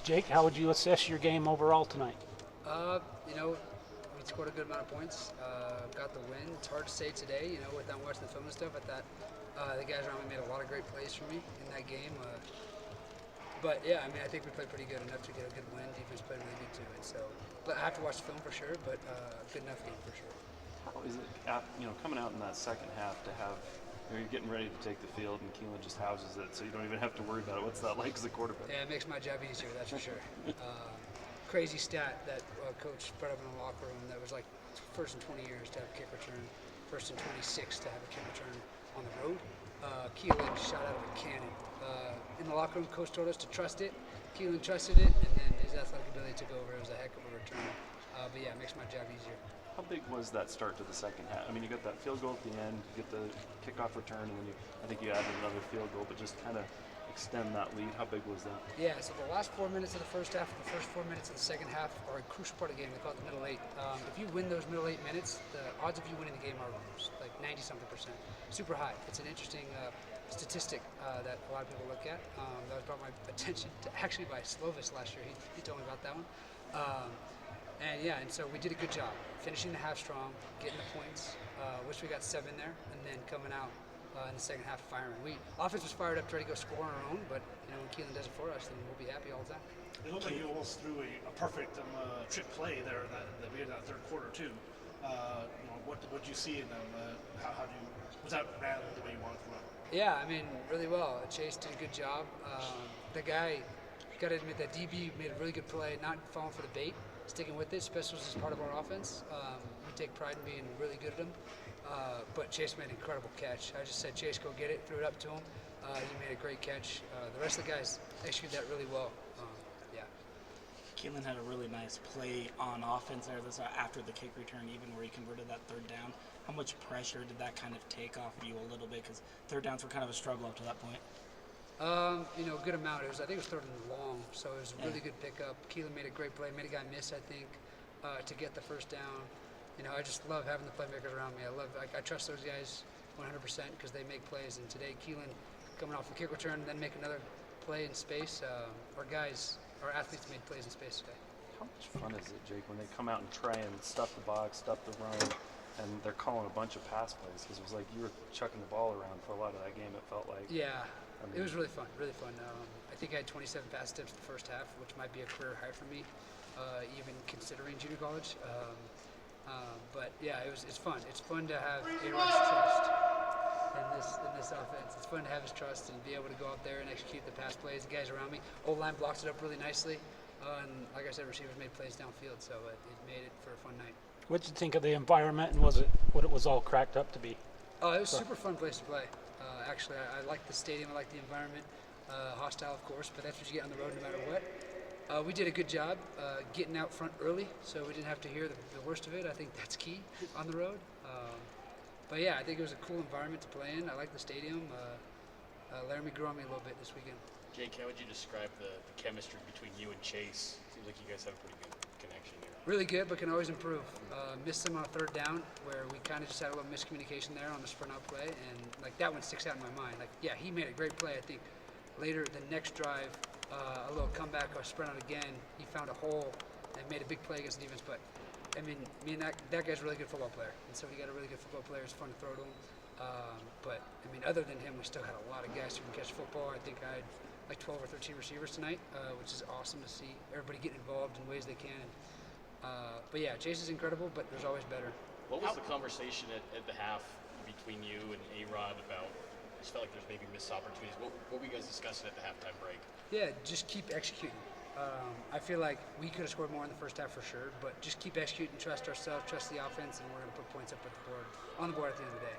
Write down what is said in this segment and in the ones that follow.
Jake, how would you assess your game overall tonight? We scored a good amount of points. Got the win. It's hard to say today, without watching the film and stuff. I thought the guys around me made a lot of great plays for me in that game. But yeah, I think we played pretty good enough to get a good win. Defense played really good too. And so, but I have to watch the film for sure. But good enough game for sure. How is it, coming out in that second half to have, you're getting ready to take the field and Keelan just houses it, so you don't even have to worry about it. What's that like as a quarterback? Yeah, it makes my job easier, that's for sure. Crazy stat that coach put up in the locker room that was like first in 20 years to have a kick return, first in 26 to have a kick return on the road. Keelan shot out of a cannon. In the locker room, coach told us to trust it. Keelan trusted it, and then his athletic ability took over. It was a heck of a return. But yeah, it makes my job easier. How big was that start to the second half? You got that field goal at the end, you get the kickoff return, and then I think you added another field goal, but just kind of extend that lead. How big was that? Yeah, so the last 4 minutes of the first half and the first 4 minutes of the second half are a crucial part of the game. They call it the middle eight. If you win those middle 8 minutes, the odds of you winning the game are like 90-something%. Super high. It's an interesting statistic that a lot of people look at. That was brought my attention to actually by Slovis last year. He told me about that one. And so we did a good job finishing the half strong, getting the points. Wish we got 7 there, and then coming out in the second half firing. Offense was fired up to try to go score on our own, but when Keelan does it for us, then we'll be happy all the time. It looked like you almost threw a perfect trick play there that we had in that third quarter too. What did you see in them? Was that ran the way you wanted to run? Yeah, really well. Chase did a good job. The guy, got to admit that DB made a really good play, not falling for the bait, sticking with it. Specials is part of our offense. We take pride in being really good at them. But Chase made an incredible catch. I just said, Chase, go get it, threw it up to him. He made a great catch. The rest of the guys executed that really well. Keelan had a really nice play on offense there after the kick return, even where he converted that third down. How much pressure did that kind of take off of you a little bit? Because third downs were kind of a struggle up to that point. Good amount. I think it was third and long, so it was a really good pickup. Keelan made a great play, made a guy miss, I think, to get the first down. I just love having the playmakers around me. I trust those guys 100% because they make plays. And today, Keelan coming off the kick return, then make another play in space. Our athletes made plays in space today. How much fun is it, Jake, when they come out and try and stuff the box, stuff the run, and they're calling a bunch of pass plays? Because it was like you were chucking the ball around for a lot of that game, it felt like. Yeah, it was really fun, really fun. I think I had 27 pass attempts the first half, which might be a career high for me, even considering junior college. But yeah, it's fun. It's fun to have A-Rod's trust in this offense. It's fun to have his trust and be able to go out there and execute the pass plays. The guys around me, O-line blocked it up really nicely. And like I said, receivers made plays downfield, so it made it for a fun night. What did you think of the environment, and was it what it was all cracked up to be? Oh, it was a super fun place to play. Actually, I like the stadium. I like the environment. Hostile, of course, but that's what you get on the road no matter what. We did a good job getting out front early, so we didn't have to hear the worst of it. I think that's key on the road. But yeah, I think it was a cool environment to play in. I like the stadium. Laramie grew on me a little bit this weekend. Jake, how would you describe the chemistry between you and Chase? Seems like you guys have a pretty good connection here. Really good, but can always improve. Missed some on a third down where we kind of just had a little miscommunication there on the sprint out play, and that one sticks out in my mind. He made a great play. I think later the next drive, a little comeback or sprint out again, he found a hole and made a big play against the defense. But me and that guy's a really good football player, and so we got a really good football player. It's fun to throw to him. But other than him, we still had a lot of guys who can catch football. I think I had 12 or 13 receivers tonight, which is awesome to see. Everybody getting involved in ways they can. But yeah, Chase is incredible, but there's always better. What was the conversation at the half between you and A-Rod about? I just felt like there's maybe missed opportunities. What were you guys discussing at the halftime break? Yeah, just keep executing. I feel like we could have scored more in the first half for sure, but just keep executing, trust ourselves, trust the offense, and we're going to put points up on the board at the end of the day.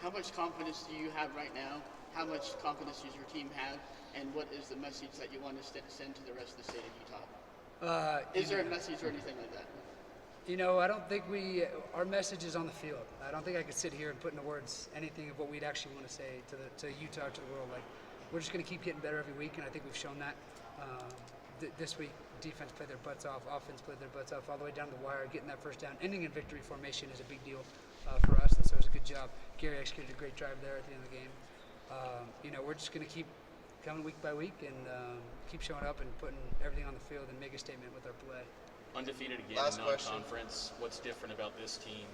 How much confidence do you have right now? How much confidence does your team have? And what is the message that you want to send to the rest of the state of Utah? Is there a message or anything like that? I don't think our message is on the field. I don't think I could sit here and put into words anything of what we'd actually want to say to Utah, to the world. We're just going to keep getting better every week, and I think we've shown that. This week, defense played their butts off, offense played their butts off all the way down the wire, getting that first down. Ending in victory formation is a big deal for us, and so it was a good job. Gary executed a great drive there at the end of the game. We're just going to keep coming week by week and keep showing up and putting everything on the field and make a statement with our play. Undefeated again Last in question. non-conference. What's different about this team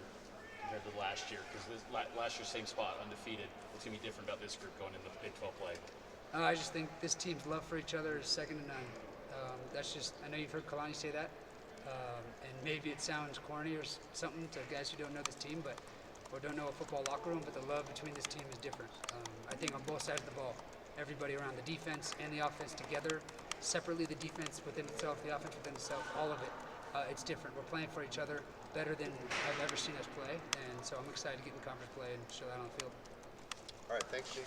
compared to last year? Because last year, same spot, undefeated. What's going to be different about this group going into Big 12 play? I just think this team's love for each other is second to none. That's just, I know you've heard Kalani say that, and maybe it sounds corny or something to guys who don't know this team, or don't know a football locker room, but the love between this team is different. I think on both sides of the ball, everybody around the defense and the offense together, separately the defense within itself, the offense within itself, all of it, it's different. We're playing for each other better than I've ever seen us play, and so I'm excited to get in conference play and show that on the field. All right, thanks, Jake.